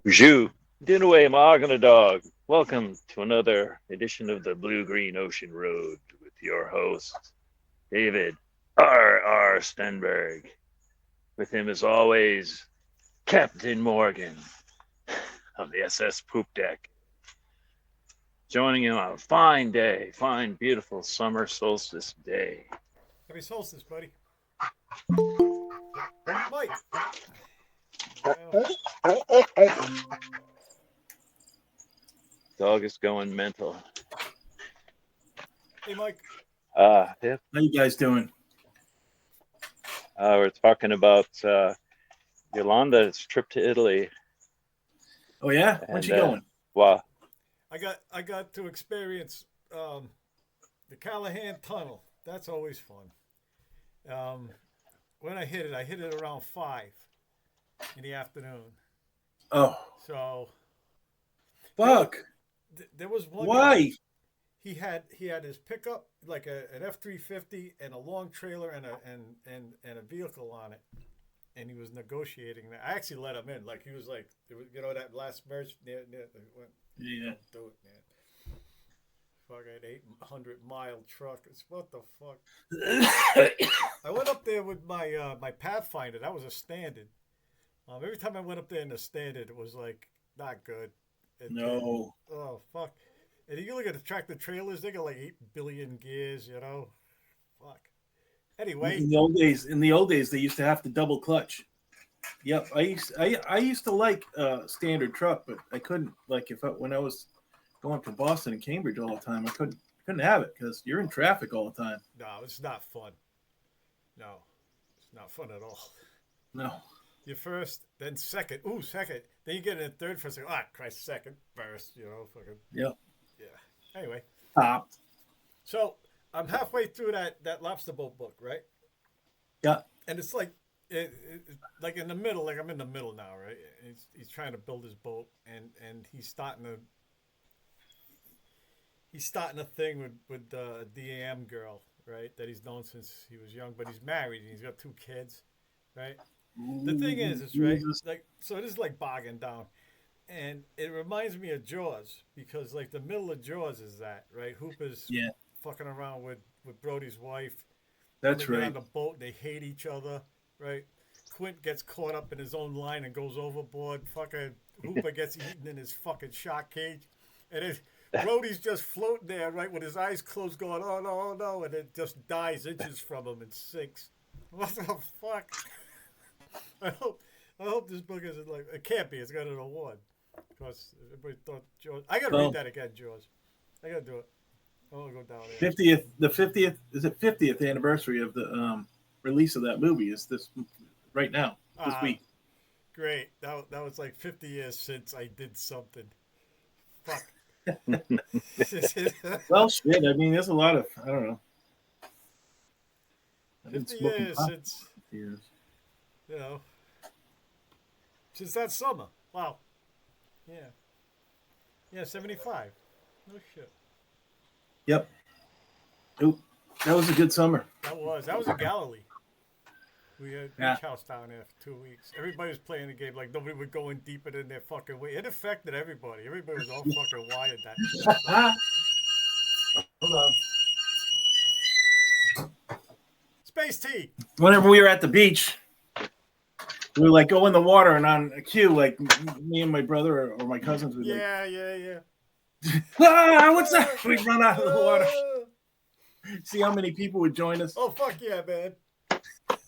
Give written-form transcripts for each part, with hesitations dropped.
Jew, din away, Mahogany Dog. Welcome to another edition of the Blue Green Ocean Road with your host, David R. Stenberg. With him, as always, Captain Morgan of the SS Poop Deck. Joining him on a fine day, fine, beautiful summer solstice day. Happy solstice, buddy. Mike. Well, Dog is going mental. hey, Mike. Yeah, How you guys doing? we're talking about Yolanda's trip to Italy. Oh yeah, when's And, she going? wow, I got to experience the Callahan Tunnel. That's always fun. Um, when I hit it around 5 in the afternoon. Oh So there, fuck! there was one guy. Why? He had his pickup like an F-350 and a long trailer and a vehicle on it, and he was negotiating that. I actually let him in. Like he was like, that last merge. Yeah. Don't do it, man. Fucking 800-mile truck. It's what the fuck. I went up there with my Pathfinder. That was a standard. Every time I went up there in the standard, it was like not good. No. Oh fuck. And you look at the tractor trailers, they got like 8 billion gears, you know. Fuck. Anyway, In the old days, they used to have to double clutch. Yep, I used to like standard truck, but I couldn't like when I was going to Boston and Cambridge all the time, I couldn't have it because you're in traffic all the time. no, it's not fun. No, it's not fun at all. No. You first, then second. Ooh, second. Then you get in third, first. Like, Christ, second, first. You know, fucking Yep. yeah. Anyway, Top. so I'm halfway through that lobster boat book, right? Yeah. And it's like, like in the middle, like I'm in the middle now, right? He's trying to build his boat, and he's starting a thing with the DAM girl, right? That he's known since he was young, but he's married and he's got 2 kids, right? The thing is right, Jesus. like so this is like bogging down, and it reminds me of Jaws because like the middle of Jaws is that right? Hooper's Yeah, fucking around with Brody's wife. Then they that's get on right. the boat and they hate each other, right? Quint gets caught up in his own line and goes overboard. Fucking Hooper gets eaten in his fucking shark cage, and then Brody's just floating there, right, with his eyes closed, going, "Oh no, oh no," and it just dies inches from him and sinks. What the fuck? I hope I hope this book isn't like it can't be. It's got an award because everybody thought George. I gotta read Well, that again, George. I gotta do it. I want to go down there. 50th, the 50th is it 50th anniversary of the release of that movie is this right now this Ah, week. great. That was like 50 years since I did something. Fuck. Well, shit. I mean, there's a lot of I don't know. I've been 50 smoking years pot since for years. you know since that summer. Wow. Yeah. Yeah. 75. No shit. Yep. Oop. That was a good summer. That was in Galilee. We had Yeah. beach house down there for 2 weeks. Everybody was playing the game like nobody was going deeper than their fucking way. It affected everybody. Everybody was all fucking wired that summer. Hold on. Space Tea. Whenever we were at the beach, we would like go in the water and on a cue, like me and my brother or my cousins would like, Yeah, yeah, yeah. what's that? We'd run out of the water. See how many people would join us. Oh fuck yeah, man!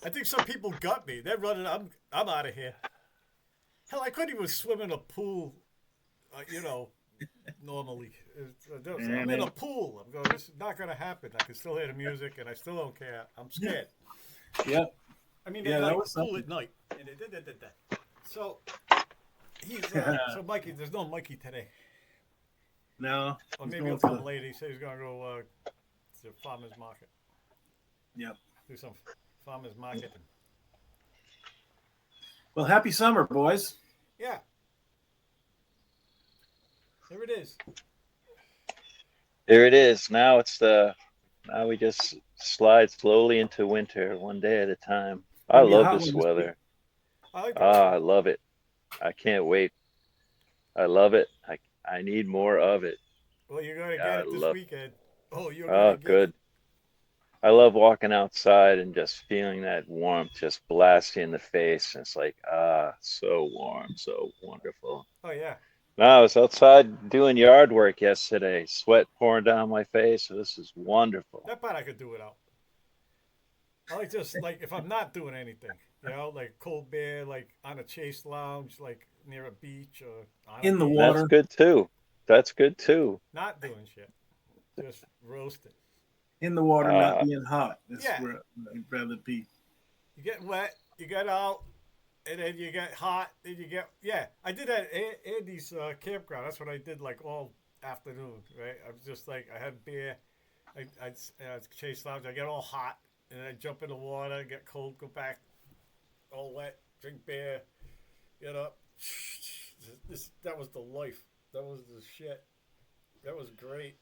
I think some people got me. They're running. I'm out of here. Hell, I couldn't even swim in a pool. Normally, I'm in a pool. I'm going. This is not gonna happen. I can still hear the music, and I still don't care. I'm scared. Yeah. I mean, Yeah, at that night, was pool something. at night. And it did that. So so Mikey, there's no Mikey today, No. or He's maybe going he'll to come the- later. He said he's gonna go to the farmers market, Yep. do some farmers marketing. Well, happy summer, boys. Yeah, here it is. there it is. Now we just slide slowly into winter, one day at a time. I Gonna be a love hot this one this week. weather. I like that Ah, I weather. love it. I can't wait. I love it. I need more of it. Well, you're gonna Yeah, get I it this love. weekend. Oh, you're gonna Oh, get it. good. I love walking outside and just feeling that warmth just blast you in the face. And it's like, so warm, so wonderful. Oh yeah, No, I was outside doing yard work yesterday, sweat pouring down my face. So this is wonderful. that part I could do without. I like just like if I'm not doing anything, like cold beer, like on a chase lounge, like near a beach or on a In the beach, That's water, good too. That's good too. not doing shit, just roasting. in the water, not Uh, being hot. That's Yeah, where I'd rather be. you get wet, you get out, and then you get hot, and you get yeah. I did that at Andy's campground. That's what I did like all afternoon. Right, I was just like I had beer, I'd chase lounge. I get all hot, and I jump in the water, get cold, go back, all wet, drink beer, get up. That was the life. That was the shit. That was great.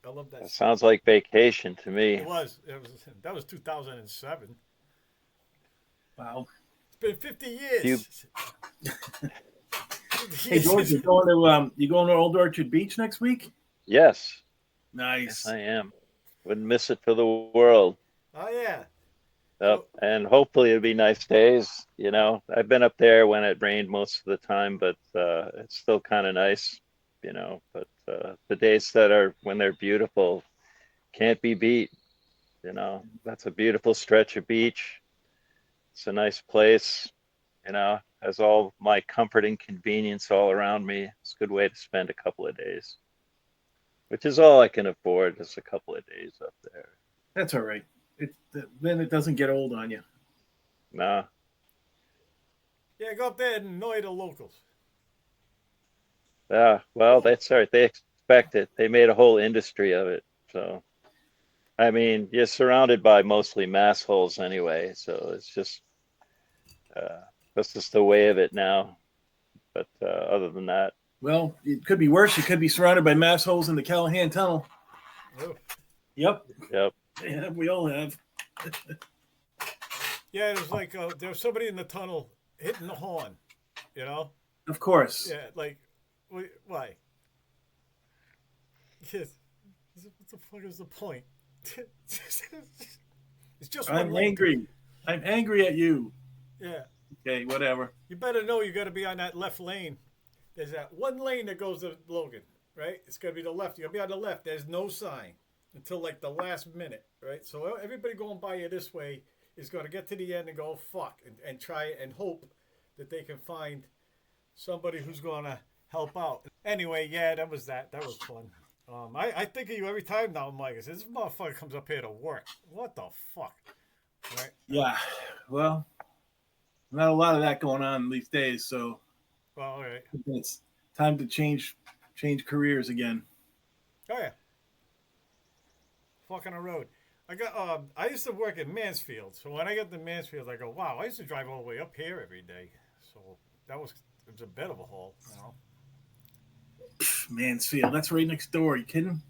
I love that that shit. sounds like vacation to It me. was. It was. That was 2007. Wow. It's been 50 You, years. Hey George, you going to Old Orchard Beach next week? yes, yes, Nice. I am. Wouldn't miss it for the world. Oh yeah. Yep. So And hopefully it'll be nice days. You know, I've been up there when it rained most of the time, but it's still kind of nice, you know. But the days that are when they're beautiful can't be beat. You know, that's a beautiful stretch of beach. It's a nice place, you know, has all my comfort and convenience all around me. It's a good way to spend a couple of days, which is all I can afford, just a couple of days up there. That's all right. It then it doesn't get old on you. Nah, yeah, go up there and annoy the locals. yeah, well, Oh, that's all right. They expect it. They made a whole industry of it. So, I mean, you're surrounded by mostly mass holes anyway. So uh, that's just the way of it now. But other than that, Well, it could be worse. You could be surrounded by mass holes in the Callahan Tunnel. oh. Yep. yep. Yeah, we all have. Yeah, it was like there was somebody in the tunnel hitting the horn. You know? Of course. Yeah, like why? Yes. What the fuck is the point? It's just one I'm lane. angry. I'm angry at you. Yeah. Okay, whatever. You better know you got to be on that left lane. There's that one lane that goes to Logan, right? It's got to be the left. You got to be on the left. There's no sign until like the last minute, right? So everybody going by you this way is going to get to the end and go, fuck, and try and hope that they can find somebody who's going to help out. Anyway, yeah, that was that. That was fun. I think of you every time now, Mike. I said, this motherfucker comes up here to work. What the fuck? Right? Yeah. Well, not a lot of that going on these days, so Well, all right. it's time to change careers again. Oh, yeah. Fuck on the road. I used to work in Mansfield, so when I get to Mansfield, I go, wow, I used to drive all the way up here every day. So it was a bit of a haul, you know. Mansfield, that's right next door. You kidding?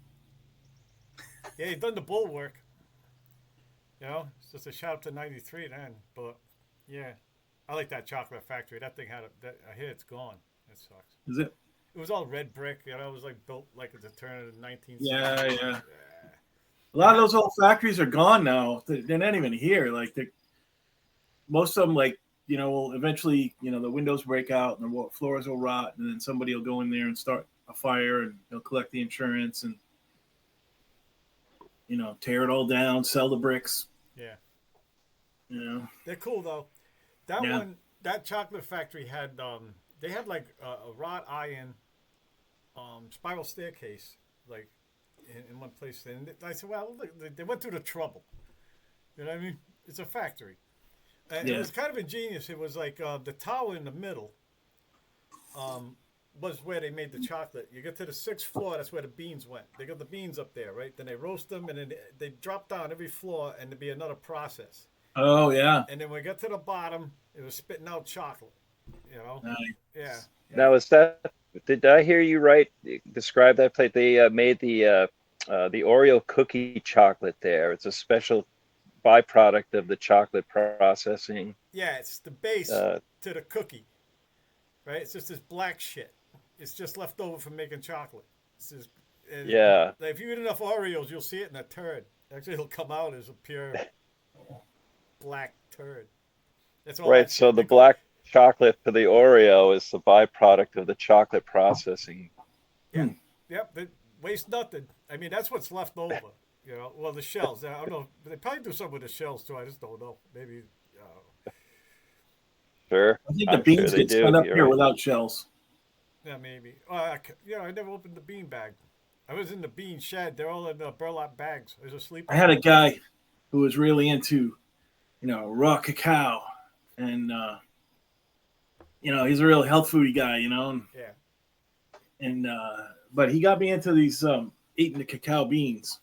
Yeah, you done the bull work. You know, it's just a shout out to 93 then. But yeah, I like that chocolate factory. That thing I hear it's gone. It sucks. Is it? It was all red brick. You know, it was like built like at the turn of the 19th Yeah, century. yeah. A lot of those old factories are gone now. They're not even here. Like most of them, like will eventually, the windows break out and the floors will rot, and then somebody will go in there and start a fire, and they'll collect the insurance and tear it all down, sell the bricks. Yeah. They're cool though. That chocolate factory had they had like a wrought iron spiral staircase like in one place. And I said, well, look, they went through the trouble. You know what I mean? It's a factory. And it was kind of ingenious. It was like the tower in the middle was where they made the chocolate. You get to the 6th floor, that's where the beans went. They got the beans up there, right? Then they roast them, and then they drop down every floor, and there'd be another process. Oh, yeah. And then when we got to the bottom, it was spitting out chocolate, Nice. Yeah. Now, did I hear you right? Describe that place. They made the Oreo cookie chocolate there. It's a special byproduct of the chocolate processing. Yeah, it's the base to the cookie, right? It's just this black shit, It's just left over from making chocolate. It's just, Yeah. if you eat enough Oreos, you'll see it in a turd. Actually, it'll come out as a pure black turd. That's all Right. that So shit. the black chocolate for the Oreo is the byproduct of the chocolate processing. Yeah. Yep. They waste nothing. I mean, that's what's left over. Well, the shells. I don't know. They probably do something with the shells too. I just don't know. Maybe. Sure. I think the I'm sure beans they get do. sent up You're here right. without shells. Yeah, maybe. I never opened the bean bag. I was in the bean shed. They're all in the burlap bags. I was asleep. I had a guy who was really into, raw cacao, and he's a real health foodie guy, Yeah. and but he got me into these eating the cacao beans,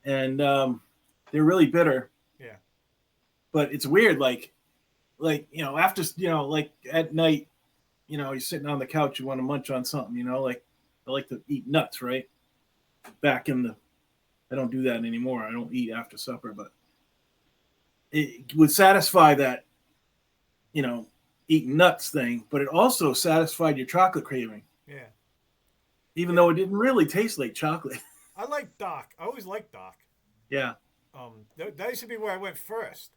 and they're really bitter. Yeah. But it's weird, like after like at night, you're sitting on the couch, you want to munch on something, like I like to eat nuts, right? I don't do that anymore. I don't eat after supper, but it would satisfy that, eating nuts thing, but it also satisfied your chocolate craving, Yeah. even though it didn't really taste like chocolate. I like Doc. I always liked Doc. Yeah. That used to be where I went first.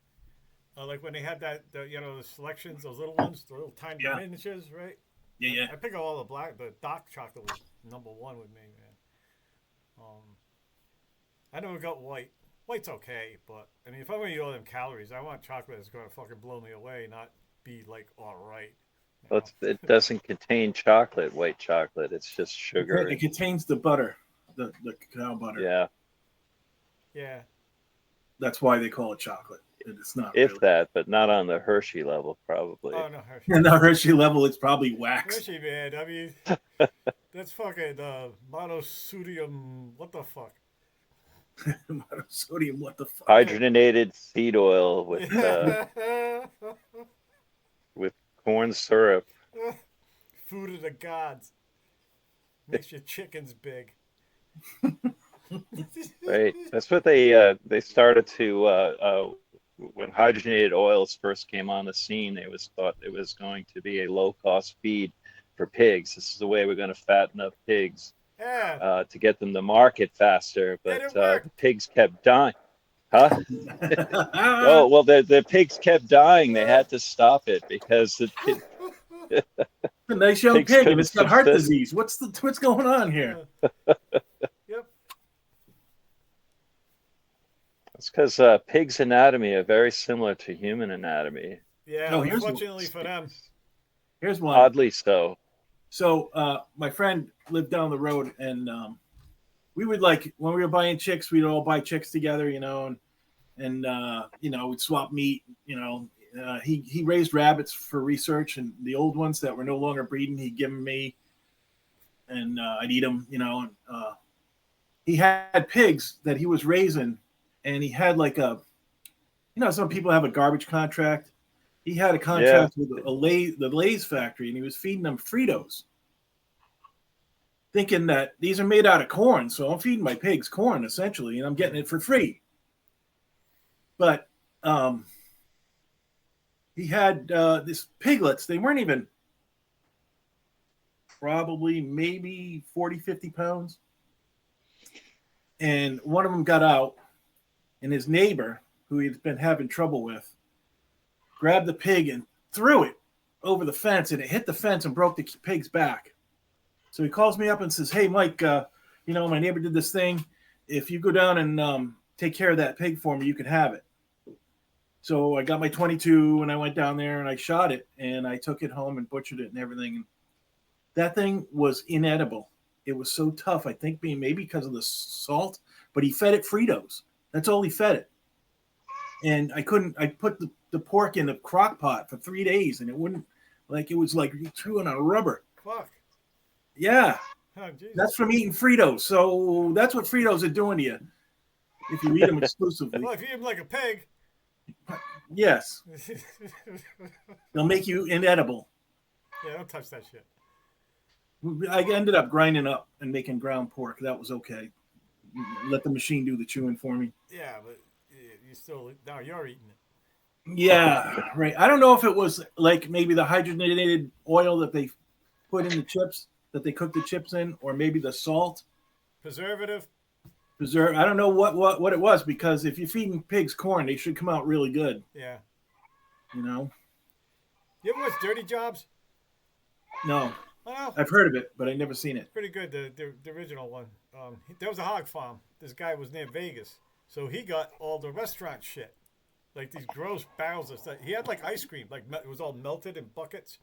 Like when they had the selections, those little ones, the little tiny miniatures, right? Yeah. I pick up all the Doc chocolate was number one with me, man. I never got white. White's okay, but I mean, if I'm gonna eat all them calories, I want chocolate that's gonna fucking blow me away, not be like all right. Well, it doesn't contain chocolate, white chocolate. It's just sugar. It contains the butter, the cacao butter. Yeah. Yeah. That's why they call it chocolate. It's not. If really. that, but not on the Hershey level, probably. Oh no, Hershey. And the Hershey level, it's probably wax. Hershey, man. I mean, that's fucking monosodium. What the fuck? Sodium, what the fuck? Hydrogenated seed oil with corn syrup. Food of the gods. Makes your chickens big. Right. That's what they started to when hydrogenated oils first came on the scene. It was thought it was going to be a low cost feed for pigs. This is the way we're going to fatten up pigs to get them to market faster. But the pigs kept dying. Huh? Oh well, the pigs kept dying. They had to stop it because a nice young pig and it's got heart disease. What's going on here? Yep. It's because pigs' anatomy are very similar to human anatomy. Yeah. Oh, unfortunately for them. Here's one. Oddly so. So my friend lived down the road, and we would when we were buying chicks, we'd all buy chicks together, and we'd swap meat. He raised rabbits for research, and the old ones that were no longer breeding, he'd give them me, and I'd eat them. And he had pigs that he was raising, and he had some people have a garbage contract. He had a contract with the Lay's factory, and he was feeding them Fritos, thinking that these are made out of corn. So I'm feeding my pigs corn, essentially, and I'm getting it for free. But he had these piglets. They weren't even probably maybe 40, 50 pounds. And one of them got out, and his neighbor, who he'd been having trouble with, grabbed the pig and threw it over the fence, and it hit the fence and broke the pig's back. So he calls me up and says, "Hey, Mike, my neighbor did this thing. If you go down and take care of that pig for me, you can have it." So I got my .22 and I went down there and I shot it and I took it home and butchered it and everything. And that thing was inedible. It was so tough. I think maybe because of the salt, but he fed it Fritos. That's all he fed it. And I put the pork in a crock pot for 3 days and it wouldn't, it was like chewing on rubber. Fuck. Yeah. Oh, Jesus. That's from eating Fritos. So that's what Fritos are doing to you if you eat them exclusively. Well, if you eat them like a pig. Yes. They'll make you inedible. Yeah, don't touch that shit. I ended up grinding up and making ground pork. That was okay. Let the machine do the chewing for me. Yeah, but you're eating it. Yeah, right. I don't know if it was maybe the hydrogenated oil that they put in the chips that they cook the chips in, or maybe the salt, Preservative. preserve. I don't know what it was, because if you're feeding pigs corn, they should come out really good. Yeah. You know? You ever watch Dirty Jobs? No, Well, I've heard of it, but I've never seen it. pretty good. The original one. There was a hog farm. This guy was near Vegas, so he got all the restaurant shit, like these gross barrels of stuff. He had like ice cream, like it was all melted in buckets.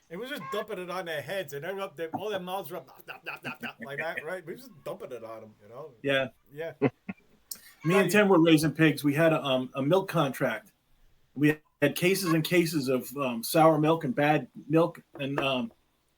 It was just dumping it on their heads, and they're up there, all their mouths were up, like that, right? We was just dumping it on them, you know. Yeah. Yeah. Me and Tim were raising pigs. We had a milk contract. We had cases and cases of sour milk and bad milk, and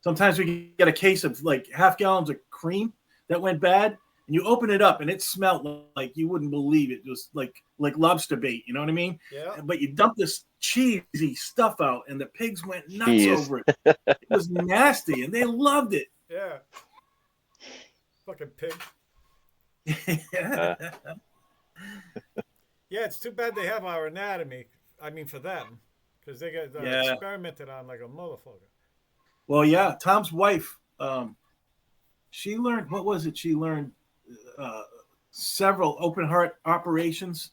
sometimes we get a case of like half gallons of cream that went bad, and you open it up and it smelled like you wouldn't believe it. It was like lobster bait, you know what I mean? Yeah. But you dump this cheesy stuff out, and the pigs went nuts Jeez. over it. It was nasty, and they loved it. Yeah. Fucking pig. Yeah. Yeah, it's too bad they have our anatomy. I mean, for them, because they get Yeah. experimented on like a motherfucker. Well, yeah, Tom's wife, she learned, what was it? She learned several open heart operations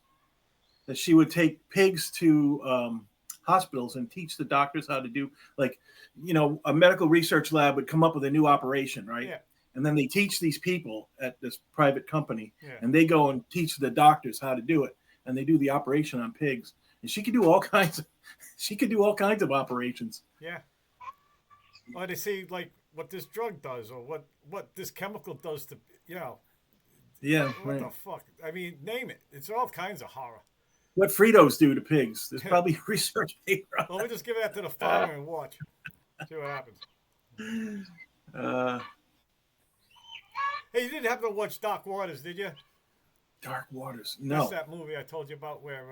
that she would take pigs to hospitals and teach the doctors how to do, like, you know, a medical research lab would come up with a new operation, right? Yeah. And then they teach these people at this private company, Yeah. and they go and teach the doctors how to do it. And they do the operation on pigs. And she could do all kinds of operations. Yeah. Or they see like what this drug does, or what this chemical does to, you know. Yeah, What right. the fuck? I mean, name it. It's all kinds of horror. What Fritos do to pigs. There's probably a research paper on Well, we just give that to the farmer and watch. See what happens. that. Hey, you didn't happen to watch Dark Waters, did you? Dark Waters. That's No. that movie I told you about where,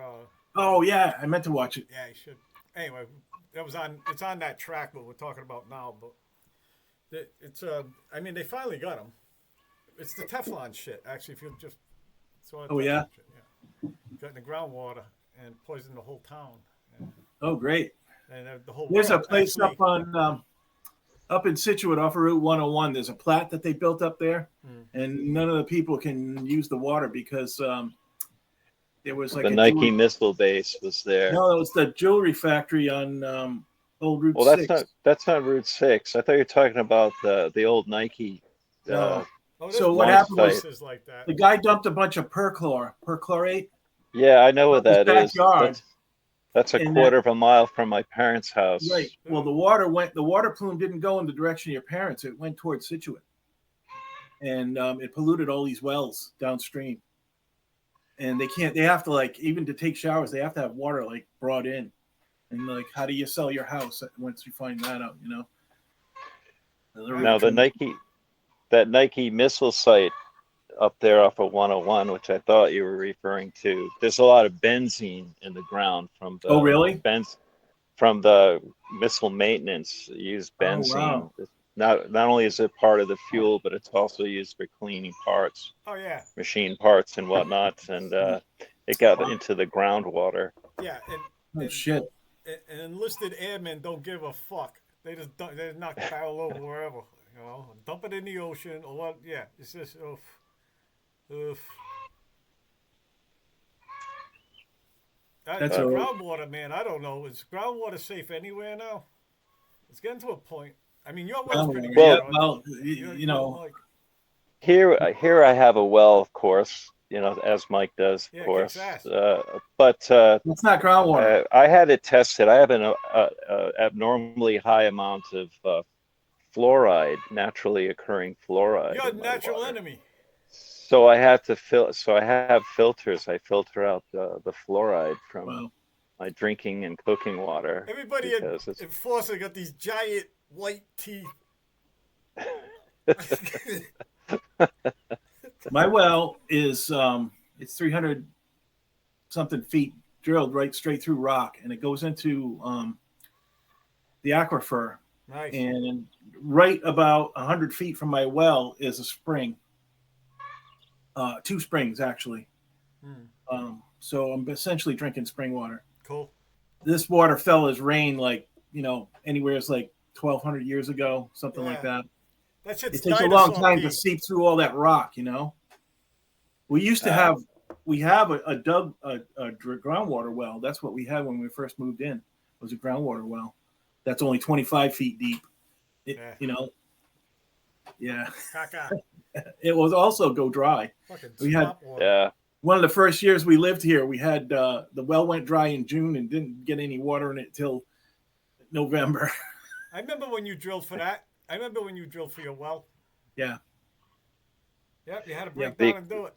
Oh, yeah. I meant to watch it. yeah, you should. Anyway, that was on. It's on that track what we're talking about now, but it's I mean, they finally got him. It's the Teflon shit, actually. If you just saw Oh, yeah? shit, yeah. Got in the groundwater and poisoned the whole town, Oh, great. and the whole. There's a world, place actually. up in Situate off of Route 101. There's a plat that they built up there, and none of the people can use the water because there was like The a Nike jewelry- missile base was there. No, it was the jewelry factory on old Route Well, 6. that's not Route 6. I thought you were talking about the old Nike. No. Oh, So there's what happened was- places like that. The guy dumped a bunch of perchlorate. Yeah, I know what His that is. backyard. That's a And quarter of a mile from my parents' house. Right. Well, the water plume didn't go in the direction of your parents. It went towards Situate. And it polluted all these wells downstream. And they have to, like, even to take showers, they have to have water like brought in. And like, how do you sell your house once you find that out, you know? Now that Nike missile site up there off of 101, which I thought you were referring to, there's a lot of benzene in the ground from the Oh, really? From the missile maintenance. Used benzene. wow. Not only is it part of the fuel, but it's also used for cleaning parts, Oh yeah, machine parts and whatnot, and it got into the groundwater. yeah, Oh, shit. and enlisted airmen don't give a fuck. They just knock the barrel over wherever, you know, dump it in the ocean or what? Yeah, it's just oof. That's That all right. groundwater, man. I don't know. Is groundwater safe anywhere now? It's getting to a point. I mean, your well's pretty good. Well- right? Well, You're you know, like, Here I have a well, of course, you know, as Mike does, Yeah, of course. kicks But it's not groundwater. I had it tested. I have an abnormally high amount of fluoride, naturally occurring fluoride. you're a in my natural water. enemy. So I have to So I have filters. I filter out the fluoride from Wow. my drinking and cooking water. Everybody because it's- in Forza got these giant white teeth. My well is it's 300 something feet drilled right straight through rock, and it goes into the aquifer. Nice. And right about 100 feet from my well is a spring. 2 springs actually. So I'm essentially drinking spring water. Cool. This water fell as rain, like, you know, anywhere it's like 1,200 years ago, something like Yeah. that. That shit's It takes a long dinosaur time to pee. seep through all that rock, you know. We used to have a groundwater well. That's what we had when we first moved in. Was a groundwater well. That's only 25 feet deep. Yeah. You know, yeah. Caca. It was also go dry. Fucking We had swamp water. Yeah. one of the first years we lived here. We had the well went dry in June and didn't get any water in it till November. I remember when you drilled for that. I remember when you drilled for your well. Yeah. Yep, you had to Yeah. break down and do it.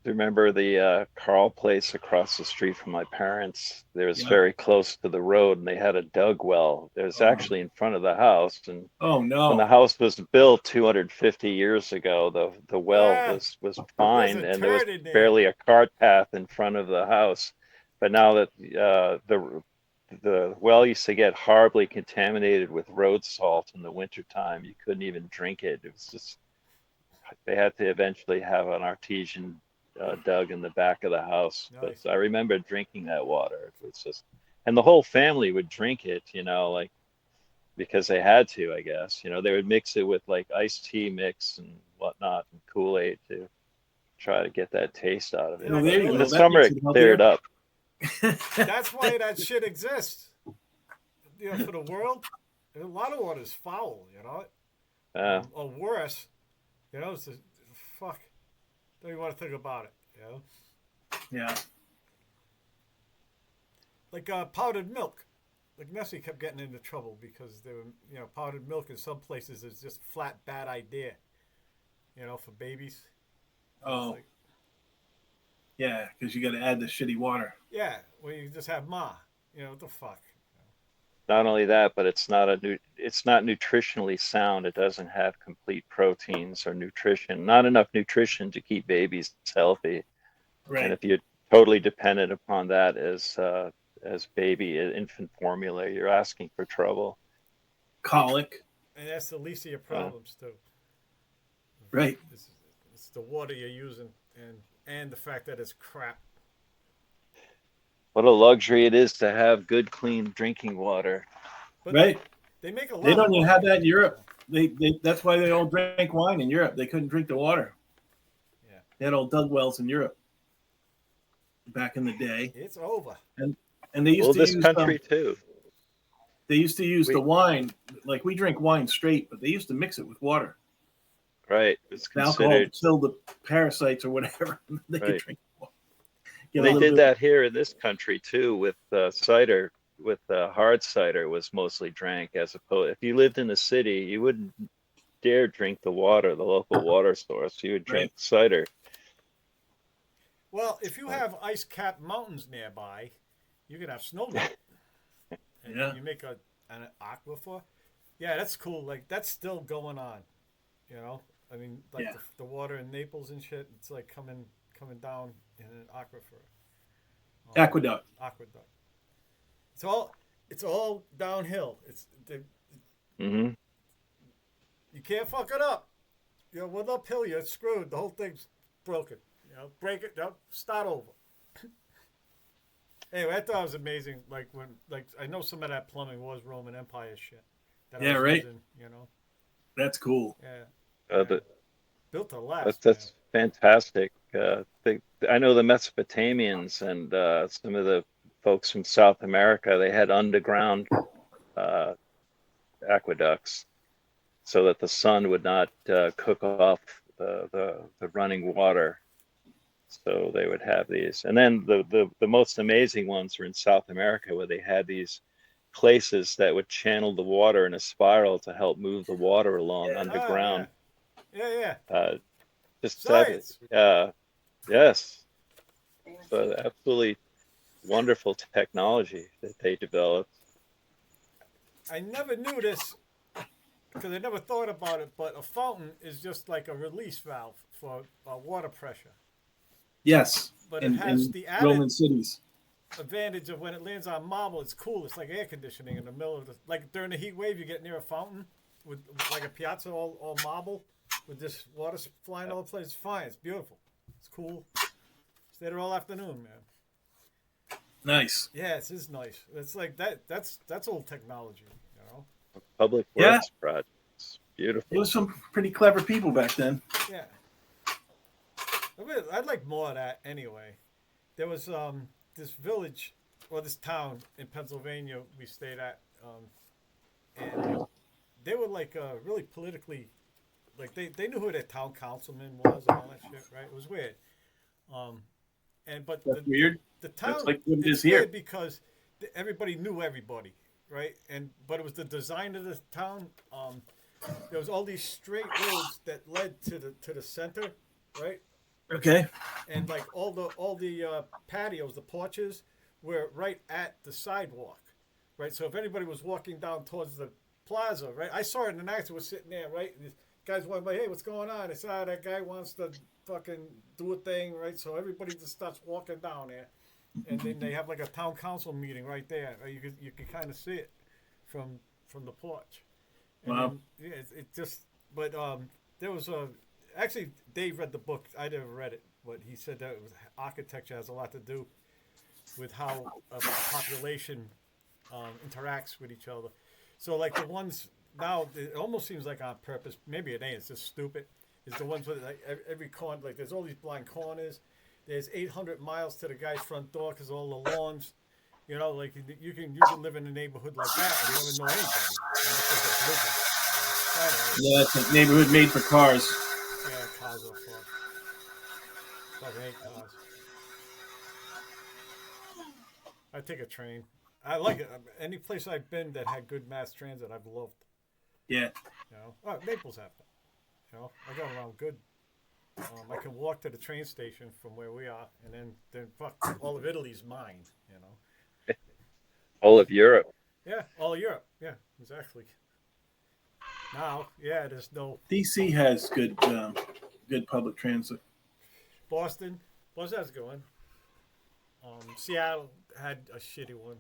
Remember the Carl place across the street from my parents? It was Yeah. very close to the road, and they had a dug well. It was actually in front of the house, and Oh when no. the house was built 250 years ago, the well Yeah. was fine, a and there was turd in there. barely a cart path in front of the house. But now that the well used to get horribly contaminated with road salt in the wintertime, you couldn't even drink it. It was just they had to eventually have an artesian dug in the back of the house. Nice. But I remember drinking that water. It was just, and the whole family would drink it, you know, like because they had to, I guess. You know, they would mix it with like iced tea mix and whatnot and Kool-Aid to try to get that taste out of it. Well, But there you in go. the That summer, makes it it healthier. cleared up. That's why that shit exists. You know, for the world, a lot of water's foul. You know, or worse. You know, it's just, fuck. Don't even want to think about it. You know, Yeah. like powdered milk. Like Nestle kept getting into trouble because they were, you know, powdered milk in some places is just flat bad idea. You know, for babies. Oh. It's like, Yeah, because you got to add the shitty water. yeah, well, you just have ma. You know, what the fuck? Not only that, but it's not nutritionally sound. It doesn't have complete proteins or nutrition. Not enough nutrition to keep babies healthy. And Right. if you're totally dependent upon that as baby infant formula, you're asking for trouble. Colic. And that's the least of your problems too. Right. It's the water you're using and the fact that it's crap. What a luxury it is to have good, clean drinking water. But Right. they make a lot. They don't of even money. have that in Europe. They that's why they all drank wine in Europe. They couldn't drink the water. Yeah. They had all dug wells in Europe back in the day, It's over. and they used Well, to this use country too. they used to use We- the wine like we drink wine straight, but they used to mix it with water. Right. It's The alcohol considered. to kill the parasites or whatever. They could Right. drink water. Get a They little did bit- that here in this country too with cider. With hard cider was mostly drank as opposed. If you lived in the city, you wouldn't dare drink the water, the local water source. You would drink cider. Well, if you have ice-capped mountains nearby, you can have snow melt. And Yeah. you make an aquifer. Yeah, that's cool. Like that's still going on. You know, I mean, like Yeah. the water in Naples and shit. It's like coming down in an aquifer. Aqueduct. Aqueduct. It's all downhill. Hmm. You can't fuck it up. You know, with uphill, you're screwed. The whole thing's broken. You know, break it. No, start over. Anyway, I thought it was amazing. Like I know some of that plumbing was Roman Empire shit. That I Yeah, was right. using, you know. That's cool. Yeah. Built to last. That's fantastic. I know the Mesopotamians and some of the folks from South America. They had underground aqueducts so that the sun would not cook off the running water. So they would have these, and then the most amazing ones were in South America, where they had these places that would channel the water in a spiral to help move the water along Yeah. underground. Yeah. Just Science. yes, so absolutely wonderful technology that they developed. I never knew this because I never thought about it, but a fountain is just like a release valve for water pressure. Yes. But in, it has in the added Roman cities. advantage of when it lands on marble, it's cool. It's like air conditioning in the middle of the, like during the heat wave, you get near a fountain with like a piazza all marble with this water flying all the place. It's fine. It's beautiful. It's cool. Stay there all afternoon, man. Nice. Yeah, it is nice. It's like that. That's old technology, you know. Public Yeah. works projects. Beautiful. There was some pretty clever people back then. Yeah. I'd like more of that anyway. There was this village or this town in Pennsylvania we stayed at, and they were like really politically, like they knew who their town councilman was and all that shit, right? It was weird. But That's weird. the town That's like what it it's is here. weird because everybody knew everybody, right? But it was the design of the town. There was all these straight roads that led to the center, right? Okay. And like all the patios, the porches were right at the sidewalk, right? So if anybody was walking down towards the plaza, right? I saw it in an accident, was sitting there, right? And the guys went like, "Hey, what's going on?" I said, "Ah, that guy wants to fucking do a thing," right? So everybody just starts walking down there, and then they have like a town council meeting right there. Right? You could kind of see it from the porch. And Wow. then, yeah, it just but there was a actually Dave read the book. I never read it, but he said that it was, architecture has a lot to do with how a population interacts with each other. So like the ones now, it almost seems like on purpose. Maybe it ain't. It's just stupid. Is the ones with like every corner, like there's all these blind corners. There's 800 miles to the guy's front door because all the lawns. You know, like you can live in a neighborhood like that and never know anybody unless there's a blizzard. Yeah, it's a neighborhood made for cars. Yeah, cars are fucked. Fucking hate cars. I take a train. I like it. Any place I've been that had good mass transit, I've loved. Yeah. You know, Naples have that. You know, I got around good. I can walk to the train station from where we are, and then fuck, all of Italy's mine. You know. All of Europe. Yeah, all of Europe. Yeah, exactly. Now, yeah, there's no DC has good public transit. Boston. Boston has a good one. Seattle had a shitty one.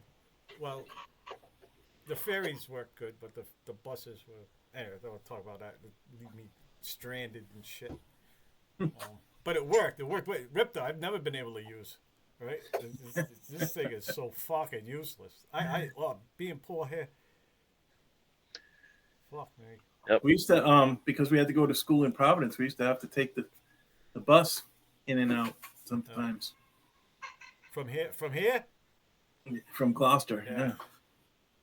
Well, the ferries work good, but the buses were. Anyway, don't talk about that. It leave me stranded and shit. But it worked. It worked. Wait, Ripta, I've never been able to use. Right? This thing is so fucking useless. Well, being poor here. Fuck me. We used to because we had to go to school in Providence. We used to have to take the bus in and out sometimes. From here? From Gloucester. Yeah. Yeah.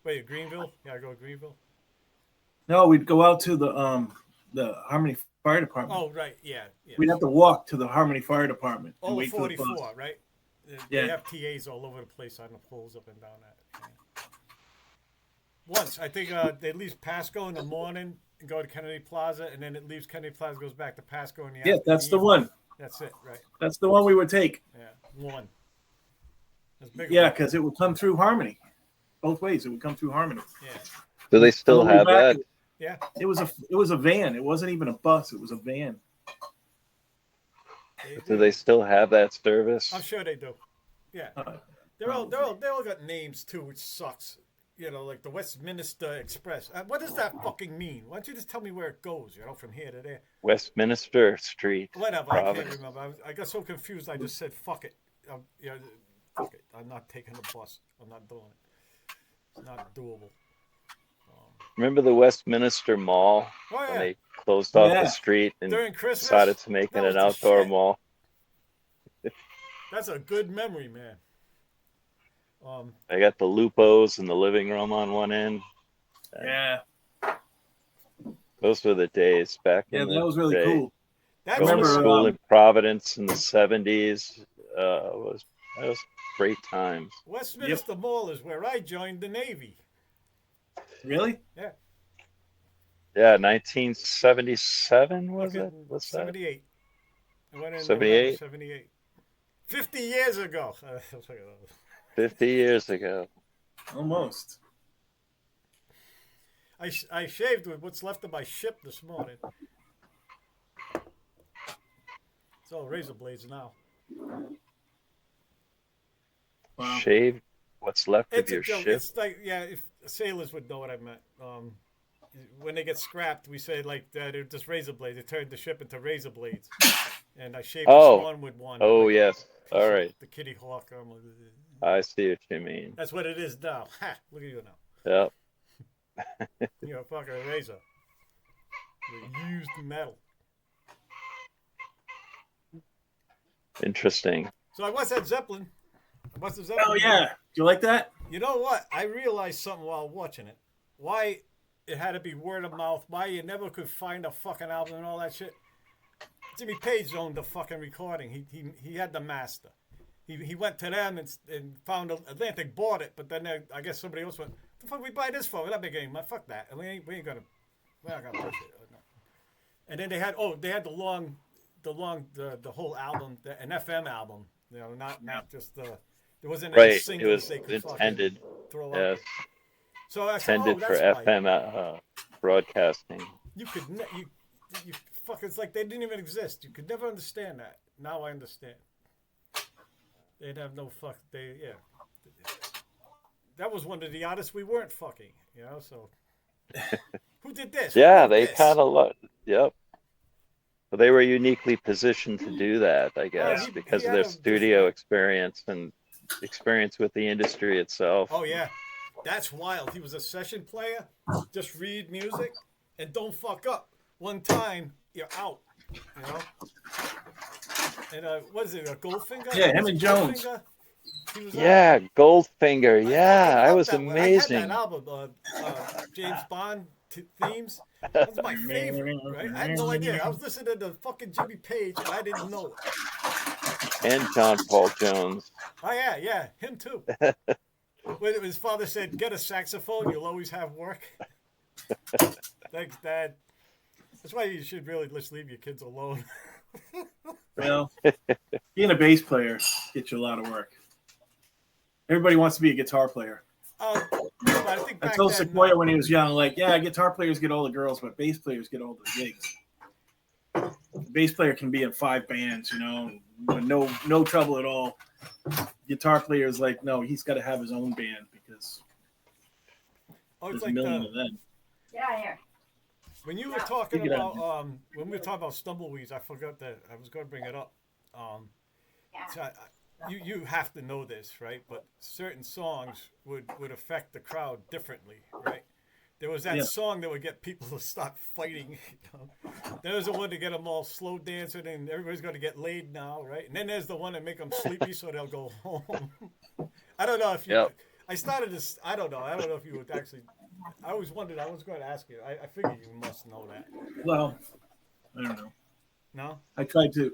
Wait, Greenville? Yeah, I go to Greenville. No, we'd go out to the Harmony Fire Department. Oh, right. Yeah. We'd have to walk to the Harmony Fire Department. and Over wait for the 44, bus. right? Yeah. They have TAs all over the place on the poles up and down that. Yeah. Once, I think they leave Pasco in the morning and go to Kennedy Plaza, and then it leaves Kennedy Plaza, goes back to Pasco in the afternoon. Yeah, that's the one. That's it, right? That's the one we would take. Yeah, one. That's big. Yeah, because it would come through Harmony. Both ways, it would come through Harmony. Yeah. Do they still On the way have back, that? Yeah. It was a van. It wasn't even a bus. It was a van. Do they still have that service? I'm sure they do. Yeah. Uh, They all got names too, which sucks. You know, like the Westminster Express. What does that fucking mean? Why don't you just tell me where it goes? You know, from here to there. Westminster Street. Whatever. I Providence. can't remember. I got so confused. I just said, "Fuck it." Yeah, fuck it. I'm not taking the bus. I'm not doing it. It's not doable. Remember the Westminster Mall Oh when yeah. they closed off Yeah. the street and During Christmas. decided to make it That was an the outdoor shit. mall? That's a good memory, man. I got the Lupos in the living room on one end. Yeah. Those were the days back Yeah, in the that was really day. cool. That's Going to remember, school in Providence in the 70s was great times. Westminster Mall is where I joined the Navy. Really? Yeah. Yeah, 1977 was Okay. it? What's that? 78. I went in 78? 78. 50 years ago. 50 years ago. Almost. I shaved with what's left of my ship this morning. It's all razor blades now. Wow. Shaved what's left It's of a your joke. ship. It's like, yeah, if sailors would know what I meant. When they get scrapped, we say like they're just razor blades. They turned the ship into razor blades, and I shaved Oh. this one with one. Oh, like yes. piece All of right. The Kitty Hawk. I see what you mean. That's what it is now. Ha! Look at you now. Yep. Fucking razor. The used metal. Interesting. So I watched that Zeppelin. I watched the Zeppelin. Oh yeah, do you like that? You know what? I realized something while watching it. Why it had to be word of mouth. Why you never could find a fucking album and all that shit. Jimmy Page owned the fucking recording. He had the master. He went to them and found Atlantic bought it, but then I guess somebody else went, the fuck we buy this for? We're not making any money. Fuck that. And we're not gonna push it. No. And then they had the whole album, an FM album. Not just the. There wasn't any Right. It singles was they could intended. throw out. Yes. So I said, Intended for that's why. FM broadcasting. You could you fuck. It's like they didn't even exist. You could never understand that. Now I understand. They'd have no fuck. That was one of the artists we weren't fucking. So who did this? Yeah, they kind of yep. Well, they were uniquely positioned to do that, I guess, because of their studio experience and experience with the industry itself. Oh yeah, that's wild. He was a session player. Just read music and don't fuck up. One time you're out. And what is it? A Goldfinger? Yeah, him and Jones. Yeah, Goldfinger. Yeah, I was amazing. I had that album, James Bond themes. That's my favorite. Right? I had no idea. I was listening to fucking Jimmy Page and I didn't know it. And John Paul Jones. Oh yeah, him too. When his father said, "Get a saxophone, you'll always have work." Thanks, Dad. That's why you should really just leave your kids alone. Well, being a bass player gets you a lot of work. Everybody wants to be a guitar player. But I think I told Sequoia when he was young, like, yeah, guitar players get all the girls, but bass players get all the gigs. The bass player can be in 5 bands, with no trouble at all. Guitar player is like, no, he's got to have his own band because there's a million of them. Yeah, here. When you were talking about when we were talking about Stumbleweeds, I forgot that I was going to bring it up. So you have to know this, right? But certain songs would affect the crowd differently, right? There was that song that would get people to stop fighting. There was the one to get them all slow dancing, and everybody's going to get laid now, right? And then there's the one that make them sleepy, so they'll go home. I don't know if you. Yep. I started this. I don't know if you would actually. I always wondered. I was going to ask you. I figured you must know that. Well, I don't know. No. I tried to,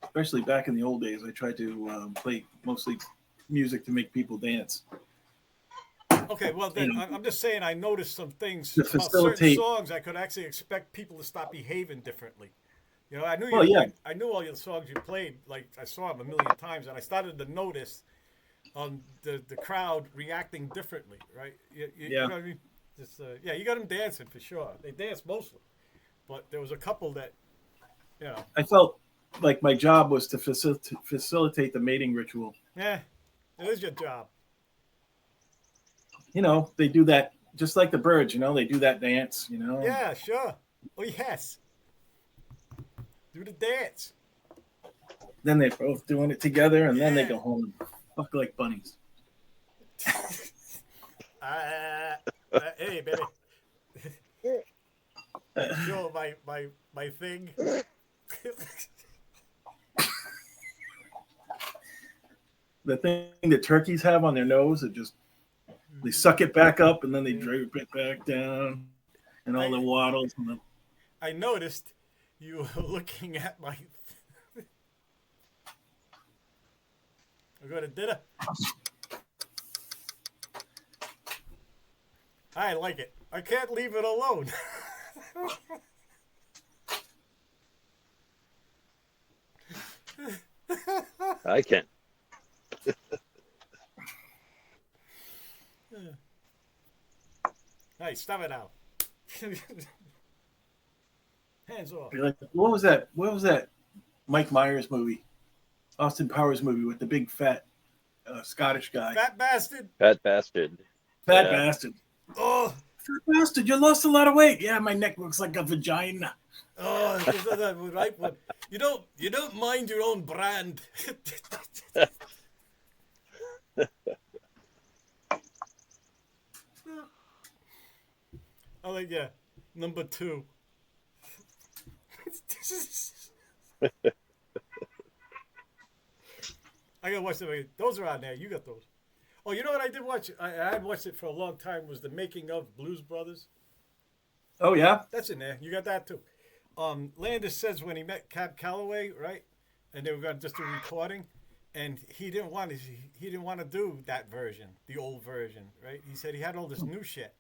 especially back in the old days. I tried to play mostly music to make people dance. Okay, well then I'm just saying I noticed some things To about certain facilitate- songs. I could actually expect people to stop behaving differently. I knew Well, yeah. I knew all your songs you played. Like I saw them a million times, and I started to notice the crowd reacting differently. Right? You know what I mean? Just you got them dancing for sure. They dance mostly, but there was a couple that, I felt like my job was to facilitate the mating ritual. Yeah, it is your job. They do that just like the birds. They do that dance. Yeah, sure. Oh yes. Do the dance. Then they're both doing it together, and then they go home and fuck like bunnies. Hey, baby. Sure, my thing. The thing that turkeys have on their nose, they suck it back up, and then they drape it back down, and all the waddles. And I noticed you were looking at my. We're going to dinner. I like it. I can't leave it alone. I can. Hey, stop it now. Hands off. you're like, what was that? What was that? Mike Myers movie, Austin Powers movie with the big fat Scottish guy. Fat bastard. Fat bastard. Fat Yeah. bastard. Oh, Fat bastard, you lost a lot of weight. Yeah, my neck looks like a vagina. oh, this is the right one. You don't mind your own brand. I like, yeah. Number 2. I gotta watch them again. Those are on there. You got those. Oh, you know what I did watch? I had watched it for a long time. Was the making of Blues Brothers? Oh yeah. That's in there. You got that too. Landis says when he met Cab Calloway, right, and they were going to just do recording, and he didn't want to do that version, the old version, right? He said he had all this new shit,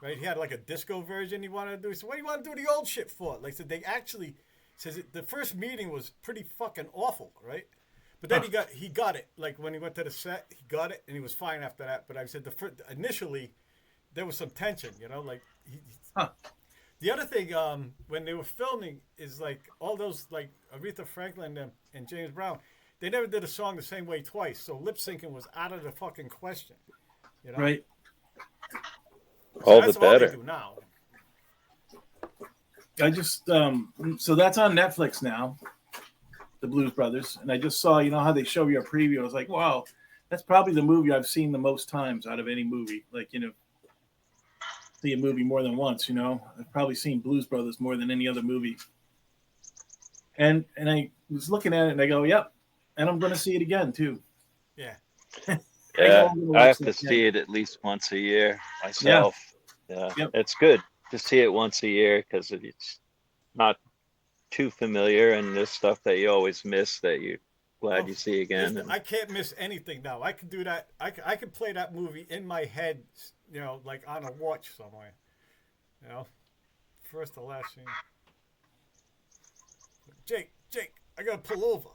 right? He had like a disco version he wanted to do. So what do you want to do the old shit for? Like, so they actually says the first meeting was pretty fucking awful, right? But then he got it. Like when he went to the set, he got it, and he was fine after that. But I said initially there was some tension, you know, like The other thing, when they were filming, is like all those like Aretha Franklin and James Brown, they never did a song the same way twice. So lip syncing was out of the fucking question, you know. Right. All That's the better. all they do now. I just so that's on Netflix now, the Blues Brothers, and I just saw, you know how they show you a preview. I was like, wow, that's probably the movie I've seen the most times out of any movie. Like, you know, see a movie more than once. You know, I've probably seen Blues Brothers more than any other movie. And I was looking at it and I go, yep, and I'm going to see it again too. Yeah. Yeah, I have to see it at least once a year myself. Yeah, Yep. It's good to see it once a year because it's not too familiar and there's stuff that you always miss that you're glad you see again. Listen, I can't miss anything now. I can do that. I can play that movie in my head, you know, like on a watch somewhere. You know, first to last scene. Jake, I gotta pull over.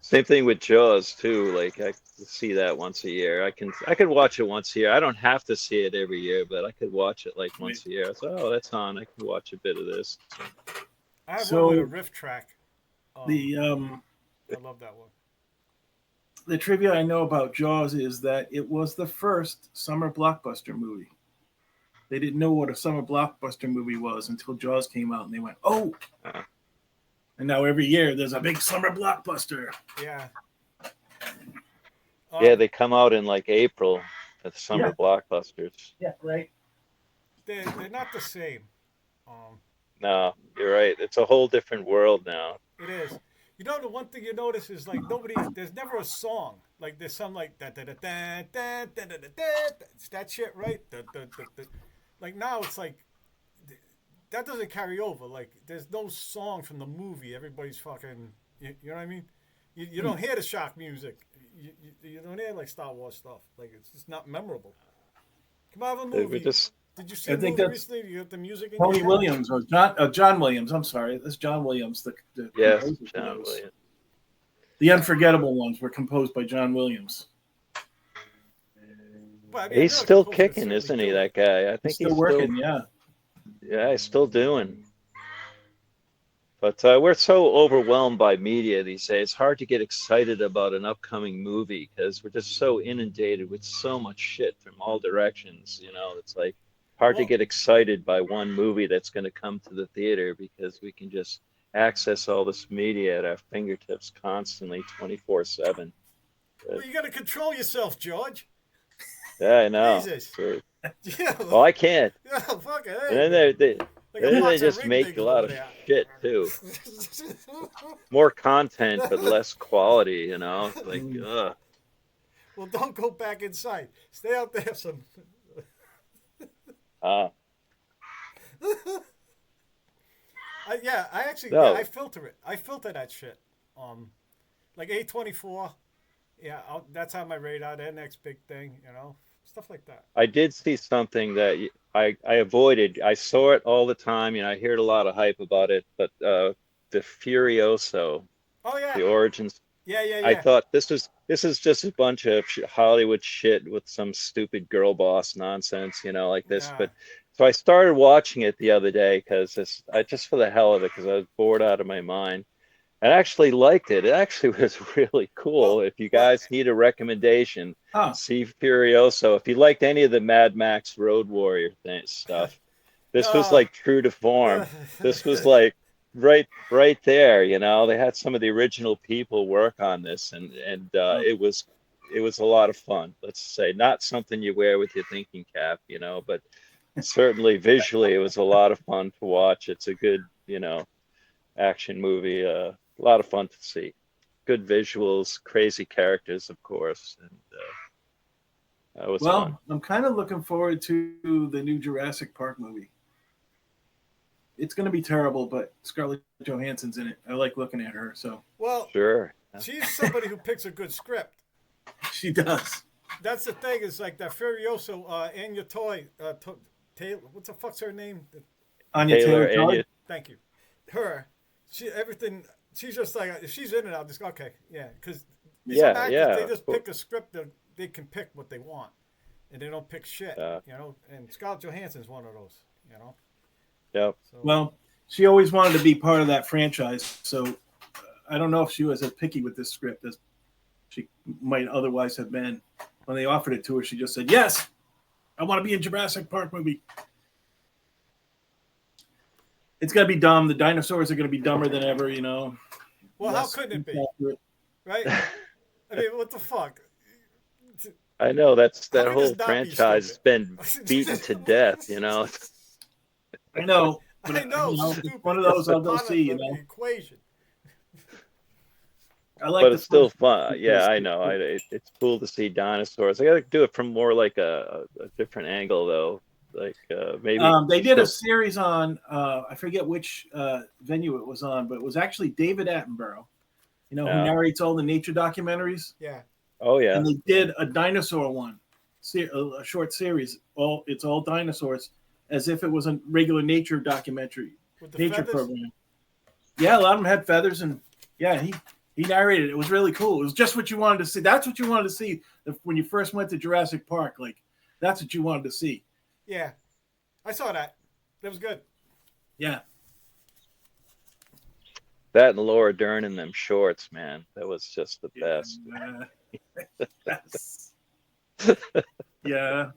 Same thing with Jaws too. Like I see that once a year. I could watch it once a year. I don't have to see it every year, but I could watch it like once a year. So, oh, that's on. I can watch a bit of this. I have So, one with a riff track. The I love that one. the trivia I know about Jaws is that it was the first summer blockbuster movie. They didn't know what a summer blockbuster movie was until Jaws came out, and they went, "Oh!" And now every year there's a big summer blockbuster. Yeah. Yeah, they come out in like April, the summer blockbusters. Yeah, right. They're not the same. No, you're right. It's a whole different world now. It is. You know, the one thing you notice is like there's never a song. Like there's some like da da da da da da da da. It's that shit, right? Like now it's like that doesn't carry over. Like there's no song from the movie. Everybody's fucking. You know what I mean? You don't hear the shock music. You don't hear like Star Wars stuff. Like it's just not memorable. Come on, have a movie. Did you see a movie recently? You got the music in Tony your Williams or John Williams. I'm sorry, that's John Williams. The Yes, composer for John those. Williams. The unforgettable ones were composed by John Williams. But, I mean, He's still kicking, isn't he? That guy. I think He's still working. Yeah. Yeah, he's still doing. But we're so overwhelmed by media these days. It's hard to get excited about an upcoming movie because we're just so inundated with so much shit from all directions. You know, it's like hard to get excited by one movie that's going to come to the theater because we can just access all this media at our fingertips constantly, 24/7. Well, you got to control yourself, George. Yeah, I know. Jesus. So, Yeah. well, I can't. Yeah, fuck it. And then they Like a then box they of just ring make dings a lot over of there. shit too. More content but less quality, you know. It's like, ugh. Well, don't go back inside. Stay out there. Some. I actually No. I filter it. I filter that shit. Like A24. Yeah, that's on my radar. Their next big thing, you know, stuff like that. I did see something that I avoided. I saw it all the time, you know. I heard a lot of hype about it, but the Furioso, Oh yeah. the origins. Yeah. I thought this is just a bunch of Hollywood shit with some stupid girl boss nonsense, you know, like this. Yeah. But so I started watching it the other day because I just for the hell of it, because I was bored out of my mind. I actually liked it. It actually was really cool. If you guys need a recommendation, see Furioso. If you liked any of the Mad Max Road Warrior stuff, this was like true to form. This was like right there. You know, they had some of the original people work on this, and it was it was a lot of fun. Let's say not something you wear with your thinking cap, but certainly visually it was a lot of fun to watch. It's a good, action movie. A lot of fun to see. Good visuals, crazy characters, of course, and that was Well, fun. I'm kind of looking forward to the new Jurassic Park movie. It's going to be terrible, but Scarlett Johansson's in it. I like looking at her, so Well, Sure. she's somebody who picks a good script. she does. That's the thing. Is like that Furioso, Anya Toy, Taylor. What the fuck's her name? Anya Taylor, Taylor-Joy. and you, Thank you. Her. She everything. She's just like if she's in it, I'll just okay, yeah. Because Yeah, some actors yeah, they of just course. pick a script that they can pick what they want, and they don't pick shit. Uh, And Scarlett Johansson's one of those. yep. So Well, she always wanted to be part of that franchise, so I don't know if she was as picky with this script as she might otherwise have been. When they offered it to her, she just said, "Yes, I want to be in Jurassic Park movie." It's gonna be dumb. The dinosaurs are gonna be dumber than ever, well, how Less couldn't it be? accurate. Right? I mean, what the fuck? I know that How whole could this not be franchise has been beaten to death. I know, but I know. it's Stupid. one of those I'll go Part of see. the equation. I like But the it's still first- fun. Yeah, I know. It's cool to see dinosaurs. I got to do it from more like a different angle, though. Like maybe They did a still- series on I forget which venue it was on, but it was actually David Attenborough, who Yeah. narrates all the nature documentaries, Yeah. Oh yeah, and they did a dinosaur one, a short series. It's all dinosaurs, as if it was a regular nature documentary, With the nature feathers. program. Yeah, a lot of them had feathers, and yeah, he narrated it. It was really cool. It was just what you wanted to see. That's what you wanted to see when you first went to Jurassic Park. Like that's what you wanted to see. Yeah. I saw that. That was good. Yeah. that and Laura Dern in them shorts, man. That was just the best. Yes. Yeah.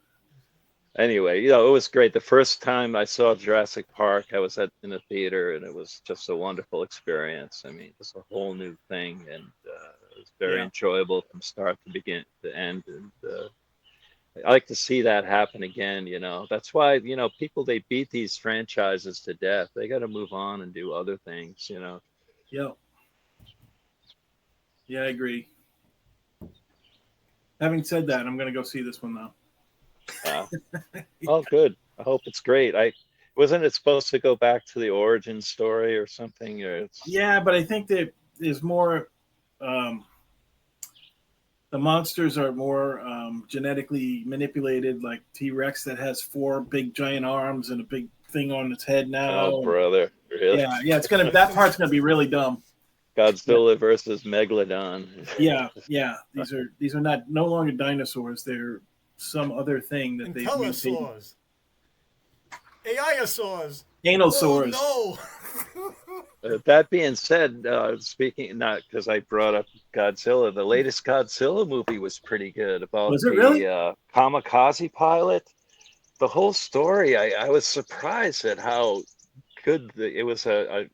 Anyway, it was great. The first time I saw Jurassic Park, I was in the theater, and it was just a wonderful experience. I mean, it's a whole new thing, and it was very Yeah. enjoyable from start to begin to end. And I like to see that happen again. That's why people they beat these franchises to death. They got to move on and do other things. Yep. Yeah, I agree. Having said that, I'm going to go see this one now. Oh, good. I hope it's great. Wasn't it supposed to go back to the origin story or something? Yeah, but I think that there's more. The monsters are more genetically manipulated, like T-Rex that has 4 big giant arms and a big thing on its head now. Oh, brother, really? Yeah, that part's gonna be really dumb. Godzilla versus Megalodon. Yeah. These are no longer dinosaurs. They're some other thing that they've mutated. Intellosaurs. AIosaurs. Anosaurs. Oh, That being said, speaking not because I brought up Godzilla, the latest Godzilla movie was pretty good about Was it the really? kamikaze pilot. The whole story, I was surprised at how good it was. A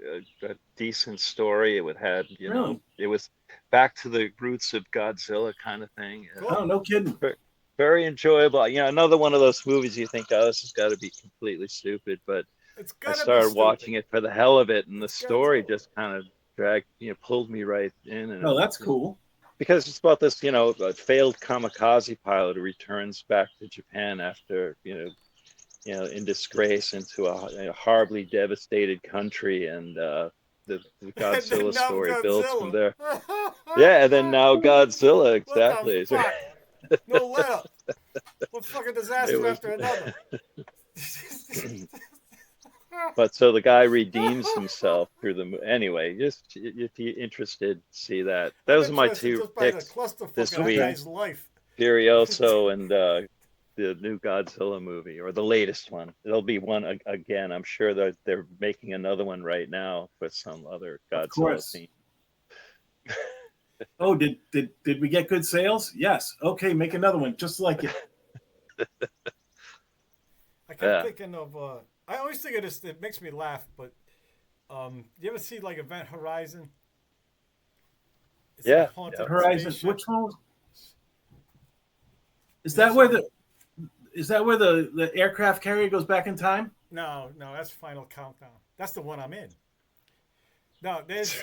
decent story. It had, Really? it was back to the roots of Godzilla kind of thing. Cool. Oh, no kidding. Very enjoyable. Another one of those movies you think, oh, this has got to be completely stupid, but it's I gotta started be stupid. watching it for the hell of it, and the It's story Godzilla. just kind of pulled me right in. And Oh, that's cool. because it's about this, a failed kamikaze pilot who returns back to Japan after, in disgrace into a horribly devastated country, and the Godzilla And now story builds from Godzilla. there. Yeah, and then now Godzilla, What the exactly. fuck? No let up. One fucking It disaster was- after another. But so the guy redeems himself through the anyway. Just if you're interested, see that. Those are my Interested 2 just by the picks: clusterfuck this of that week. guy's life. Furioso and the new Godzilla movie, or the latest one. It'll be one again. I'm sure that they're making another one right now for some other Godzilla course. theme. Oh, did we get good sales? Yes. Okay, make another one just like it. I kept Yeah. thinking of. I always think of this. It makes me laugh. But you ever see like Event Horizon? It's Yeah. a haunted Yeah. Horizon. spaceship. Which one? Is that where the aircraft carrier goes back in time? No, that's Final Countdown. That's the one I'm in. No, there's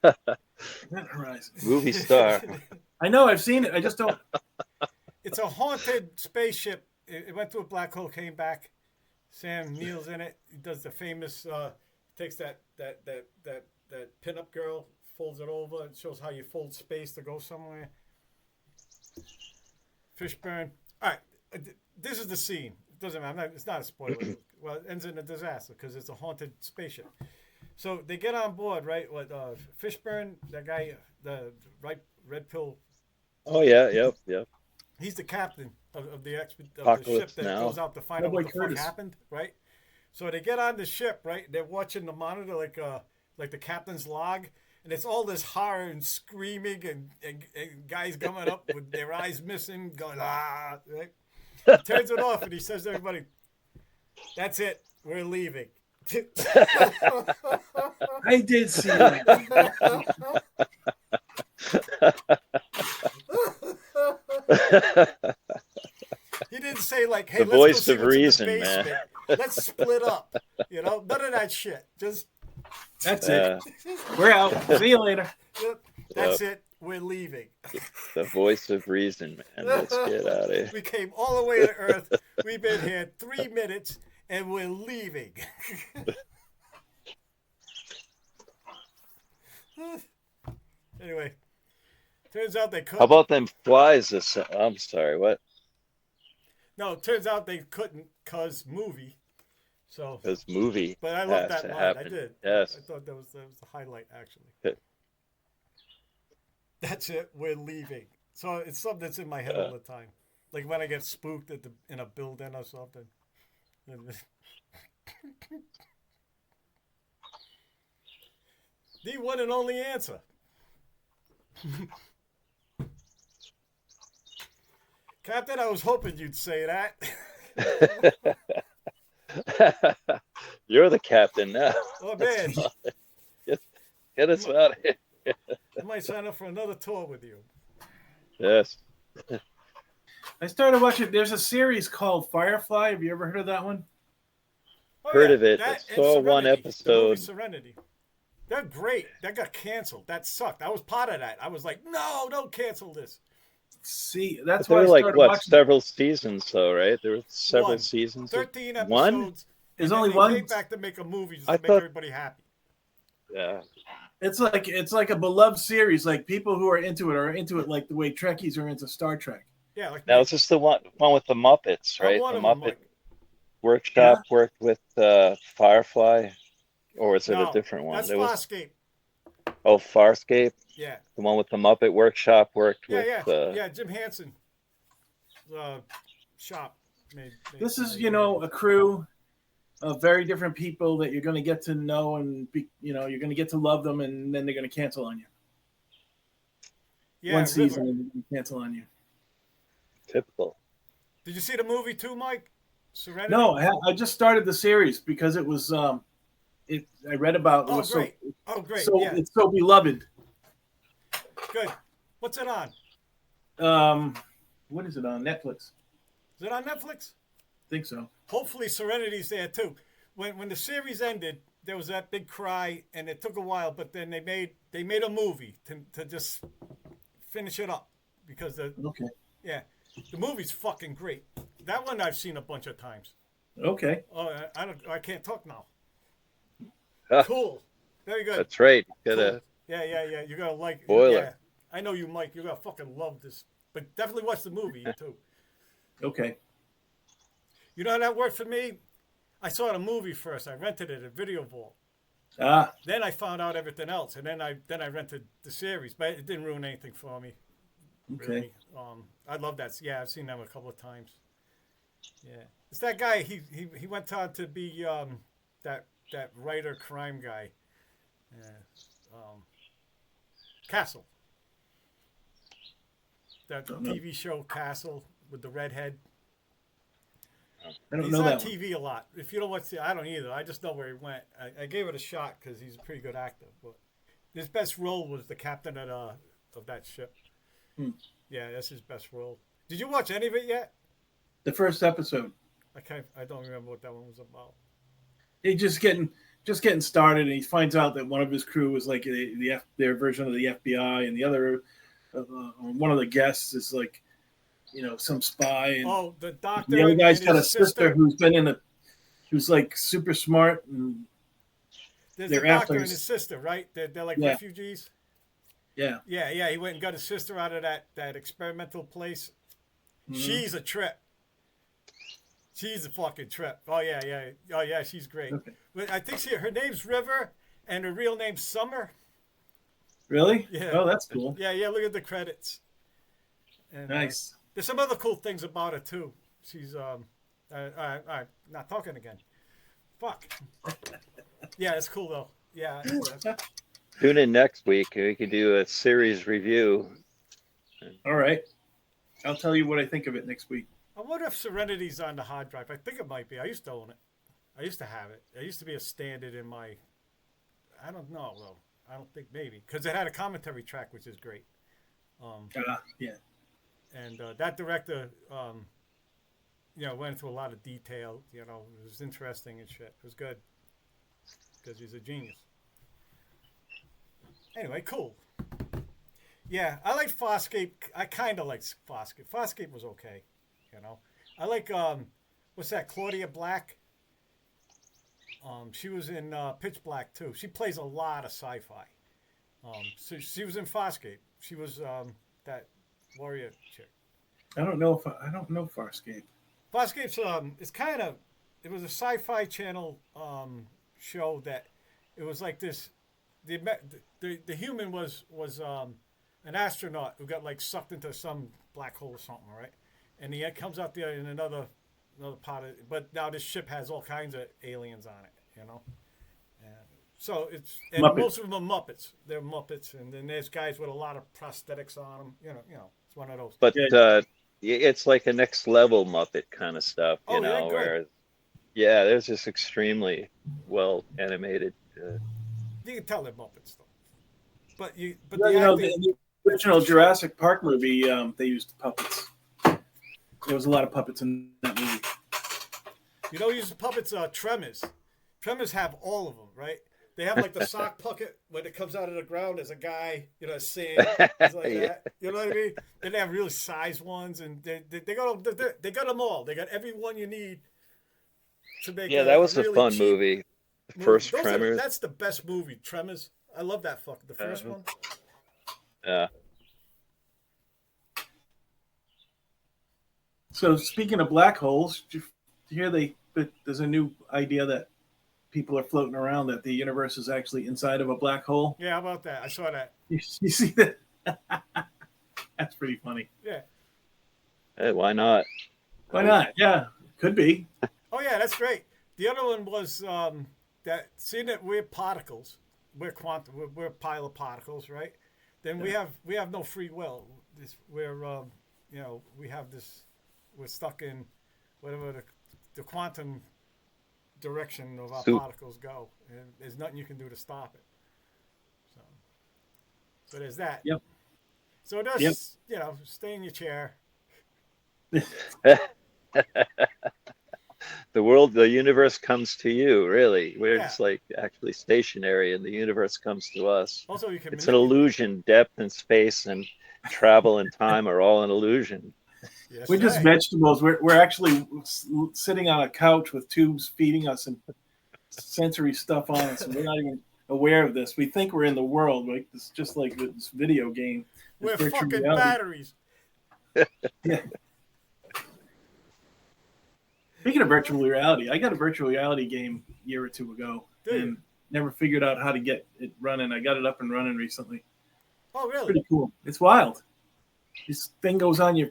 Event Horizon. Movie star. I know, I've seen it. I just don't. It's a haunted spaceship. It went through a black hole, came back. Sam Neill's in it. He does the famous. Takes that pinup girl, folds it over. It shows how you fold space to go somewhere. Fishburne. All right, this is the scene. It doesn't matter. It's not a spoiler. Well, it ends in a disaster because it's a haunted spaceship. So they get on board, right? With Fishburne, that guy, the red pill. Oh yeah, yep. He's the captain of the ship Apocalypse that Now. goes out to find out what the fuck Curtis. happened, right? So they get on the ship, right? They're watching the monitor like the captain's log, and it's all this horror and screaming and guys coming up with their eyes missing, going ah. Right? He turns it off and he says to everybody, "That's it, we're leaving." I did see that. He didn't say like, "Hey, The let's go voice see of what's in the reason, man. basement. Let's split up." You know, none of that shit. Just That's Yeah, it. We're out. See you later. yep, that's it. We're leaving. the voice of reason, man. Let's get out of here. We came all the way to Earth. We've been here 3 minutes, and we're leaving. Anyway, turns out they couldn't. How about them flies? I'm sorry, what? No, it turns out they couldn't cause movie. So, This movie but I love has that to line. happen. I did. Yes. I thought that was the highlight, actually. Good. That's it. We're leaving. So it's something that's in my head all the time. Like when I get spooked in a building or something. The one and only answer. Captain, I was hoping you'd say that. You're the captain now. Oh man, Get us out of here. I might sign up for another tour with you. Yes. I started watching. There's a series called Firefly. Have you ever heard of that one? Oh, Heard of it. that I and saw one Serenity, the movie episode. Serenity. They're great. That got canceled. That sucked. I was part of that. I was like, no, don't cancel this. See, that's There why I were like started what watching. several seasons though, right? There were several One. seasons. 13 episodes. One? and There's then only they one. came back to make a movie just to I make thought- everybody happy. Yeah. It's like a beloved series. Like people who are into it like the way Trekkies are into Star Trek. Yeah, like Now is this the one with the Muppets, I'm right? one The of them, Muppet Mike. Workshop worked with Firefly, or is it No, a different one? That's There was Farscape. Farscape, Yeah. the one with the Muppet Workshop worked Yeah, with. yeah. Jim Henson. Shop. Made This is, a crew of very different people that you're going to get to know and you're going to get to love them, and then they're going to cancel on you. yeah, One River. season and they're going to cancel on you. Typical. Did you see the movie too, Mike? Serenity? No, I just started the series because it was I read about it Oh, was great. Oh, great. so Yeah, it's so beloved. good. What's it on? What is it on Netflix? Is it on Netflix? I think so. Hopefully Serenity's there too. When the series ended, there was that big cry, and it took a while, but then they made a movie to just finish it up because the movie's fucking great. That one I've seen a bunch of times. Okay. Oh, I can't talk now. Huh. Cool. Very good. That's right. Cool. Gotta Yeah. You're gonna like. Spoiler. Yeah. I know you, Mike. You're gonna fucking love this. But definitely watch the movie too. Okay. You know how that worked for me? I saw the movie first. I rented it at Video Vault. Ah, Then I found out everything else, and then I rented the series, but it didn't ruin anything for me. okay. Really. I love that. Yeah, I've seen them a couple of times. Yeah, it's that guy. He went on to be that writer crime guy. Yeah. Castle. That Don't know. TV show Castle with the redhead. I don't He's know on that one. TV a lot. If you don't watch I don't either. I just know where he went. I gave it a shot because he's a pretty good actor. But his best role was the captain of that ship. Hmm. Yeah, that's his best role. Did you watch any of it yet? The first episode. I don't remember what that one was about. He just getting started, and he finds out that one of his crew is like their version of the FBI, and the other one of the guests is like, some spy. And the doctor. the other guy's and got a his sister who's like super smart, and there's they're a doctor after and his- his sister, right? They're like Yeah. refugees. yeah. Yeah. He went and got his sister out of that experimental place. Mhm. She's a trip. She's a fucking trip. Oh yeah. Oh yeah, she's great. Okay. But I think her name's River, and her real name's Summer. Really? Yeah. Oh, that's cool. Yeah. Look at the credits. And, Nice. there's some other cool things about her too. She's all right, not talking again. Fuck. Yeah, it's cool though. Yeah. Tune in next week. We could do a series review. All right. I'll tell you what I think of it next week. I wonder if Serenity's on the hard drive. I think it might be. I used to own it. I used to have it. It used to be a standard in my. I don't know though. I don't think maybe because it had a commentary track, which is great. Yeah. And that director, went into a lot of detail. It was interesting and shit. It was good because he's a genius. Anyway, cool. Yeah, I like Farscape. I kind of like Farscape. Farscape was okay. I like what's that? Claudia Black. She was in Pitch Black too. She plays a lot of sci-fi. So she was in Farscape. She was that warrior chick. I don't know Farscape. Farscape's it was a sci-fi channel show that it was like this. The human was an astronaut who got like sucked into some black hole or something, right? And he comes out there in another part of it. But now this ship has all kinds of aliens on it, And so and Muppet. most of them are Muppets. They're Muppets, and then there's guys with a lot of prosthetics on them. It's one of those. But Yeah. it's like a next level Muppet kind of stuff, Oh, yeah, good. where there's just extremely well animated. You can tell they're Muppets, though. But the The original Jurassic Park movie, they used puppets. There was a lot of puppets in that movie. You know, use puppets. Tremors. Tremors have all of them, right? They have like the sock puppet when it comes out of the ground. There's a guy, saying it's like Yeah. that. You know what I mean? Then they have really sized ones, and they got them all. They got every one you need to make. That was really a fun cheap movie. The first Tremors. That's the best movie, Tremors. I love that the first one. Yeah. So speaking of black holes, did you hear there's a new idea that people are floating around that the universe is actually inside of a black hole? Yeah, how about that? I saw that. You see that? That's pretty funny. Yeah. Hey, why not? Why not? Yeah, could be. Oh yeah, that's great. The other one was that seeing that we're particles, we're quantum, we're a pile of particles, right? Then we have no free will. We have this. We're stuck in whatever the quantum direction of our particles go, and there's nothing you can do to stop it. So there's that. Yep. So just stay in your chair. The universe comes to you, really. We're Yeah. just like actually stationary, and the universe comes to us. Also, you can. It's an illusion. Depth and space and travel and time are all an illusion. Yes, We're just right. vegetables. We're actually sitting on a couch with tubes feeding us and sensory stuff on us, and we're not even aware of this. We think we're in the world, like this, just like this video game. We're This virtual fucking reality. batteries. Yeah. Speaking of virtual reality, I got a virtual reality game a year or two ago, Did and never figured out how to get it running. I got it up and running recently. Oh, really? Pretty cool. It's wild. This thing goes on your,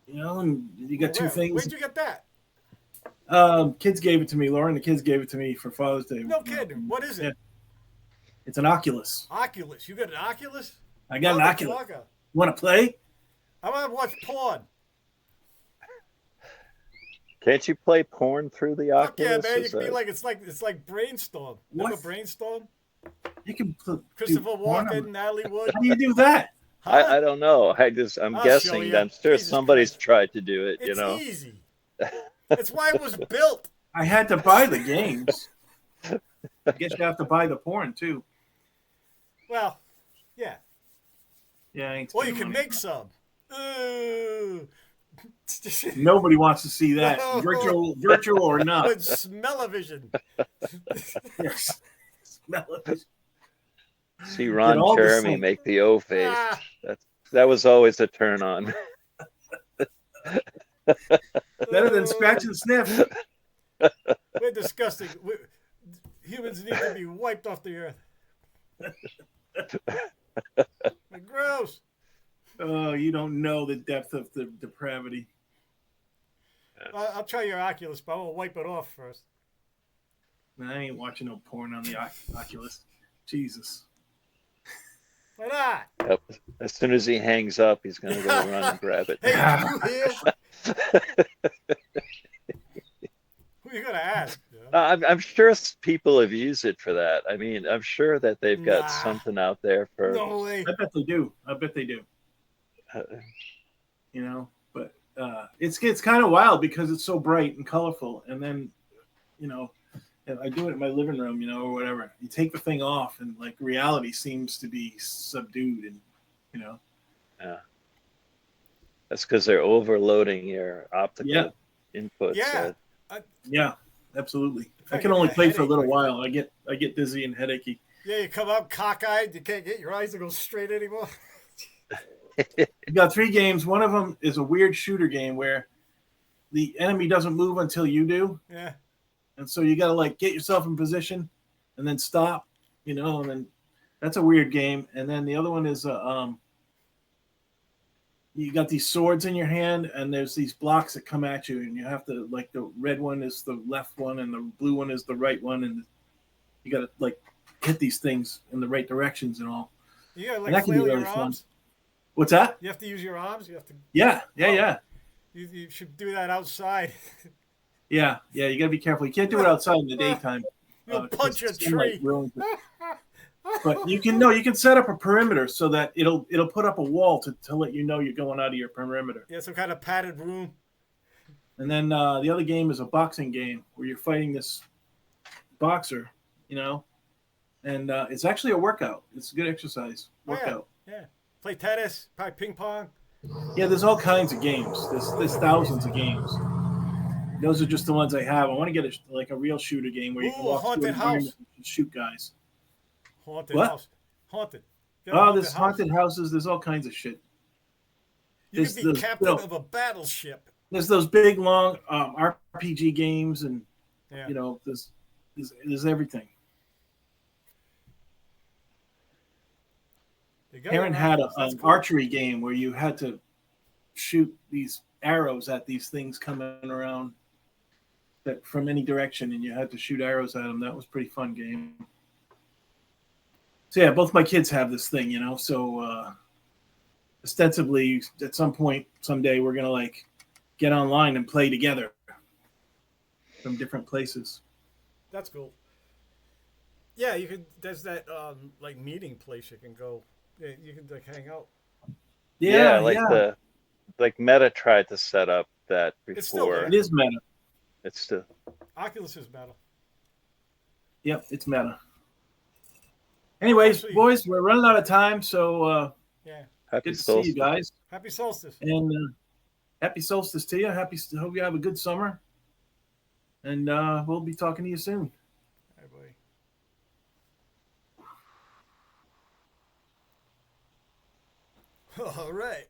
and you got two things. Where'd you get that? Kids gave it to me. Lauren, the kids gave it to me for Father's Day. No kidding. What is it? Yeah. It's an Oculus. Oculus. You got an Oculus? I got an Oculus. Motherfucker. Want to play? I want to watch porn. Can't you play porn through the Fuck yeah, Oculus? man! You Is can be that- like it's like Brainstorm. Remember What? Brainstorm? You can Christopher do porn Walken, on- Natalie Wood. How do you do that? Huh? I don't know. I'm I'll show guessing. you. I'm sure Jesus somebody's Christ. tried to do it. It's easy. It's why it was built. I had to buy the games. I guess you have to buy the porn too. Well, yeah. Yeah, I ain't Or you spending can money. make some. Ooh. Nobody wants to see that, No. virtual or not. With smell-o-vision. Yes. Smell it. See Ron all the Jeremy same. make the O face. Ah, That was always a turn on. Better than scratch and sniff. We're disgusting. Humans need to be wiped off the earth. We're gross. Oh, you don't know the depth of the depravity. I'll try your Oculus, but I will wipe it off first. Man, I ain't watching no porn on the Oculus. Jesus. Why not? Yep. As soon as he hangs up, he's gonna go run and grab it. Hey, did you hear? Who are you gonna ask? I'm sure people have used it for that. I mean, I'm sure that they've got Nah. something out there for. No way. I bet they do. I bet they do. Uh, You know, but it's kind of wild because it's so bright and colorful, and then, you know, I do it in my living room, you know, or whatever. You take the thing off, and like reality seems to be subdued, and you know. That's because they're overloading your optical Yeah. inputs. Yeah. Yeah, absolutely. I I can get only a play for a headache little like while. I get dizzy and headachy. Yeah, you come up cockeyed. You can't get your eyes to go straight anymore. You got 3 games. One of them is a weird shooter game where the enemy doesn't move until you do, Yeah. and so you got to like get yourself in position and then stop, you know, and then that's a weird game. And then the other one is you got these swords in your hand, and there's these blocks that come at you, and you have to, like, the red one is the left one, and the blue one is the right one, and you got to like hit these things in the right directions and all. You gotta And that like can be flail really your fun. arms. What's that? You have to use your arms. You have to. Yeah. You should do that outside. Yeah. You got to be careful. You can't do it outside in the daytime. You'll punch a because sunlight tree. ruins it. But you can set up a perimeter so that it'll put up a wall to let you know you're going out of your perimeter. Yeah, some kind of padded room. And then the other game is a boxing game where you're fighting this boxer, you know, and it's actually a workout. It's a good exercise workout. Yeah. Play tennis, probably ping pong. Yeah, there's all kinds of games. There's thousands of games. Those are just the ones I have. I want to get a real shooter game where you can Ooh, a walk through haunted an environment house. and shoot guys. Haunted What? house. Haunted. You have a Oh, there's haunted houses. There's all kinds of shit. You there's could be the- captain you know- of a battleship. There's those big long RPG games, and Yeah. you know, there's everything. You got Aaron it, had Ryan. That's an cool. archery game where you had to shoot these arrows at these things coming around that from any direction, and you had to shoot arrows at them. That was a pretty fun game. So yeah, both my kids have this thing, you know. So ostensibly, at some point, someday, we're gonna like get online and play together from different places. That's cool. Yeah, you could. There's that like meeting place you can go. Yeah, you can like hang out. Yeah, like Meta tried to set up that It's still before. there. it is meta. It's still Oculus is better. Yep, it's meta. Anyways, Actually- boys, we're running out of time, so Yeah. happy good to see you solstice. guys. Happy solstice. And happy solstice to you. Hope you have a good summer. And we'll be talking to you soon. Hey, buddy. All right.